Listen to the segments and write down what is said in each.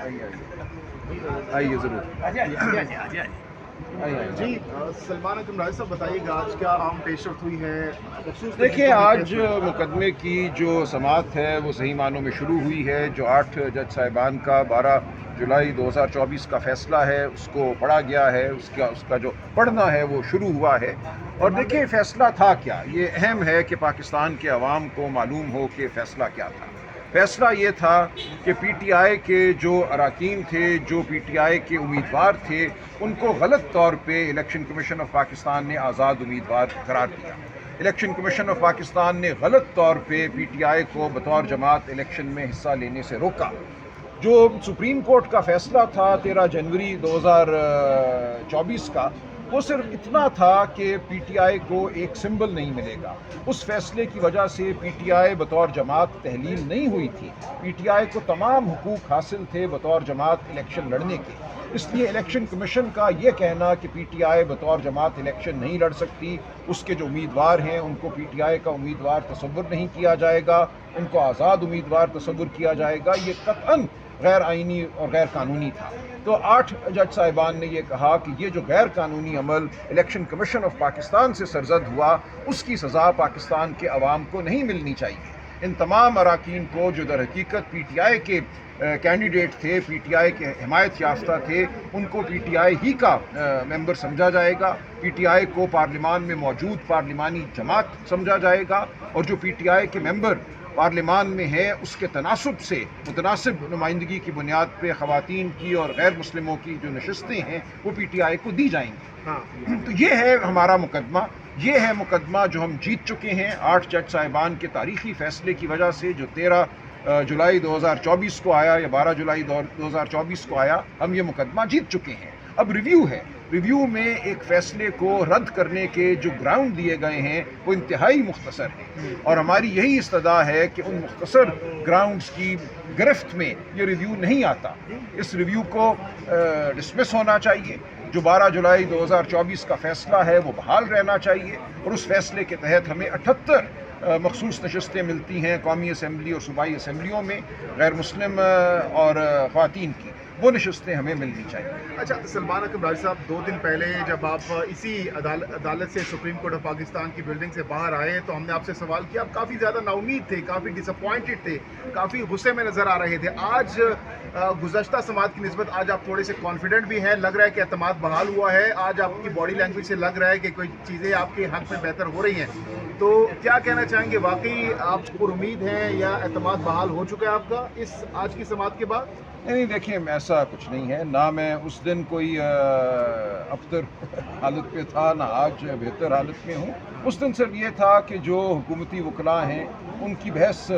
آئیے ضرور آئیے جی سلمان اکرم راضی صاحب بتائیے گا آج کیا اہم پیش رفت ہوئی ہے بخصوص دیکھیں آج مقدمے کی جو سماعت ہے وہ صحیح معنوں میں شروع ہوئی ہے. جو 8 جج صاحبان کا 12 جولائی 2024 کا فیصلہ ہے اس کو پڑھا گیا ہے. اس کا جو پڑھنا ہے وہ شروع ہوا ہے. اور دیکھیں فیصلہ تھا کیا. یہ اہم ہے کہ پاکستان کے عوام کو معلوم ہو کہ فیصلہ کیا تھا. فیصلہ یہ تھا کہ پی ٹی آئی کے جو اراکین تھے, جو پی ٹی آئی کے امیدوار تھے, ان کو غلط طور پہ الیکشن کمیشن آف پاکستان نے آزاد امیدوار قرار دیا. الیکشن کمیشن آف پاکستان نے غلط طور پہ پی ٹی آئی کو بطور جماعت الیکشن میں حصہ لینے سے روکا. جو سپریم کورٹ کا فیصلہ تھا 13 جنوری 2024 کا, وہ صرف اتنا تھا کہ پی ٹی آئی کو ایک سمبل نہیں ملے گا. اس فیصلے کی وجہ سے پی ٹی آئی بطور جماعت تحلیل نہیں ہوئی تھی. پی ٹی آئی کو تمام حقوق حاصل تھے بطور جماعت الیکشن لڑنے کے. اس لیے الیکشن کمیشن کا یہ کہنا کہ پی ٹی آئی بطور جماعت الیکشن نہیں لڑ سکتی, اس کے جو امیدوار ہیں ان کو پی ٹی آئی کا امیدوار تصور نہیں کیا جائے گا, ان کو آزاد امیدوار تصور کیا جائے گا, یہ قطعاً غیر آئینی اور غیر قانونی تھا. تو 8 جج صاحبان نے یہ کہا کہ یہ جو غیر قانونی عمل الیکشن کمیشن آف پاکستان سے سرزد ہوا, اس کی سزا پاکستان کے عوام کو نہیں ملنی چاہیے. ان تمام اراکین کو جو در حقیقت پی ٹی آئی کے کینڈیڈیٹ تھے, پی ٹی آئی کے حمایت یافتہ تھے, ان کو پی ٹی آئی ہی کا ممبر سمجھا جائے گا. پی ٹی آئی کو پارلیمان میں موجود پارلیمانی جماعت سمجھا جائے گا, اور جو پی ٹی آئی کے ممبر پارلیمان میں ہے اس کے تناسب سے متناسب نمائندگی کی بنیاد پہ خواتین کی اور غیر مسلموں کی جو نشستیں ہیں وہ پی ٹی آئی کو دی جائیں گی. تو یہ ہے ہمارا مقدمہ. یہ ہے مقدمہ جو ہم جیت چکے ہیں 8 جج صاحبان کے تاریخی فیصلے کی وجہ سے, جو 13 جولائی 2024 کو آیا یا 12 جولائی 2024 کو آیا. ہم یہ مقدمہ جیت چکے ہیں. اب ریویو ہے. ریویو میں ایک فیصلے کو رد کرنے کے جو گراؤنڈ دیے گئے ہیں وہ انتہائی مختصر ہیں, اور ہماری یہی استدعا ہے کہ ان مختصر گراؤنڈز کی گرفت میں یہ ریویو نہیں آتا. اس ریویو کو ڈسمس ہونا چاہیے. جو 12 جولائی 2024 کا فیصلہ ہے وہ بحال رہنا چاہیے, اور اس فیصلے کے تحت ہمیں 78 مخصوص نشستیں ملتی ہیں قومی اسمبلی اور صوبائی اسمبلیوں میں غیر مسلم اور خواتین کی. وہ نشستیں ہمیں ملنی چاہیے. اچھا سلمان اکرم راضی صاحب, 2 دن پہلے جب آپ اسی عدالت سے سپریم کورٹ آف پاکستان کی بلڈنگ سے باہر آئے تو ہم نے آپ سے سوال کیا, آپ کافی زیادہ نا امید تھے, کافی ڈس اپوائنٹڈ تھے, کافی غصے میں نظر آ رہے تھے. آج گزشتہ سماعت کی نسبت آج آپ تھوڑے سے کانفیڈنٹ بھی ہیں, لگ رہا ہے کہ اعتماد بحال ہوا ہے. آج آپ کی باڈی لینگویج سے لگ رہا ہے کہ کوئی چیزیں آپ کے حق میں بہتر ہو رہی ہیں. تو کیا کہنا چاہیں گے, واقعی آپ پر امید ہیں یا اعتماد بحال ہو چکا ہے آپ کا اس آج کی سماعت کے بعد؟ نہیں دیکھیں, ایسا کچھ نہیں ہے. نہ میں اس دن کوئی ابتر حالت پہ تھا, نہ آج بہتر حالت میں ہوں. اس دن صرف یہ تھا کہ جو حکومتی وکلاء ہیں ان کی بحث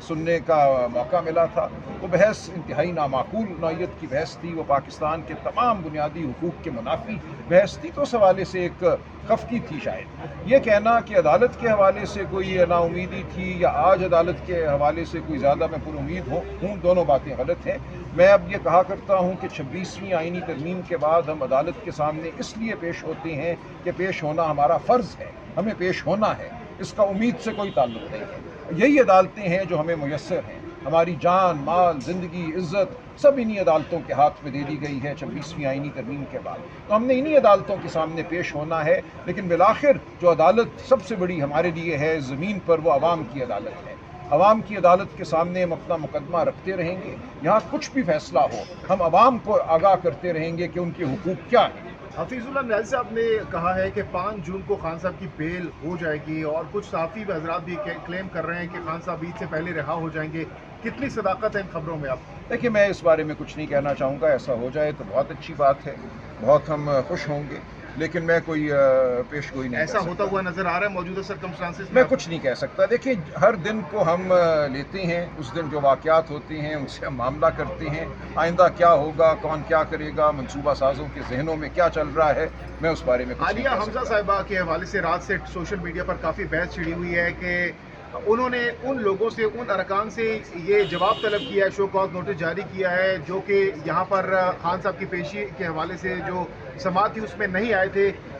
سننے کا موقع ملا تھا. وہ بحث انتہائی نامعقول نوعیت کی بحث تھی. وہ پاکستان کے تمام بنیادی حقوق کے منافی بحث تھی. تو اس حوالے سے ایک خفگی تھی شاید. یہ کہنا کہ عدالت کے حوالے سے کوئی نا امیدی تھی یا آج عدالت کے حوالے سے کوئی زیادہ میں پر امید ہوں, دونوں باتیں غلط ہیں. میں اب یہ کہا کرتا ہوں کہ 26ویں آئینی ترمیم کے بعد ہم عدالت کے سامنے اس لیے پیش ہوتے ہیں کہ پیش ہونا ہمارا فرض ہے, ہمیں پیش ہونا ہے. اس کا امید سے کوئی تعلق نہیں ہے. یہی عدالتیں ہیں جو ہمیں میسر ہیں. ہماری جان, مال, زندگی, عزت سب انہی عدالتوں کے ہاتھ میں دے دی گئی ہے 26ویں آئینی ترمیم کے بعد. تو ہم نے انہی عدالتوں کے سامنے پیش ہونا ہے. لیکن بالآخر جو عدالت سب سے بڑی ہمارے لیے ہے زمین پر, وہ عوام کی عدالت ہے. عوام کی عدالت کے سامنے ہم اپنا مقدمہ رکھتے رہیں گے. یہاں کچھ بھی فیصلہ ہو ہم عوام کو آگاہ کرتے رہیں گے کہ ان کے حقوق کیا ہیں. حفیظ اللہ نیازی صاحب نے کہا ہے کہ 5 جون کو خان صاحب کی بیل ہو جائے گی, اور کچھ صحافی حضرات بھی کلیم کر رہے ہیں کہ خان صاحب عید سے پہلے رہا ہو جائیں گے. کتنی صداقت ہے ان خبروں میں؟ آپ دیکھیے, میں اس بارے میں کچھ نہیں کہنا چاہوں گا. ایسا ہو جائے تو بہت اچھی بات ہے, بہت ہم خوش ہوں گے, لیکن میں کوئی پیش گوئی نہیں. ایسا ہوتا ہوا نظر آ رہا ہے موجودہ سرکمسٹانسز میں کچھ نہیں کہہ سکتا. دیکھیں, ہر دن کو ہم لیتے ہیں, اس دن جو واقعات ہوتے ہیں ان سے ہم معاملہ کرتے ہیں. آئندہ کیا ہوگا, کون کیا کرے گا, منصوبہ سازوں کے ذہنوں میں کیا چل رہا ہے, میں اس بارے میں کچھ نہیں عالیہ کہہ حمزہ سکتا. صاحبہ کے حوالے سے رات سے سوشل میڈیا پر کافی بحث چھڑی ہوئی ہے کہ انہوں نے ان لوگوں سے, ان ارکان سے یہ جواب طلب کیا ہے, شو کاز نوٹس جاری کیا ہے, جو کہ یہاں پر خان صاحب کی پیشی کے حوالے سے جو سماعت تھی اس میں نہیں آئے تھے.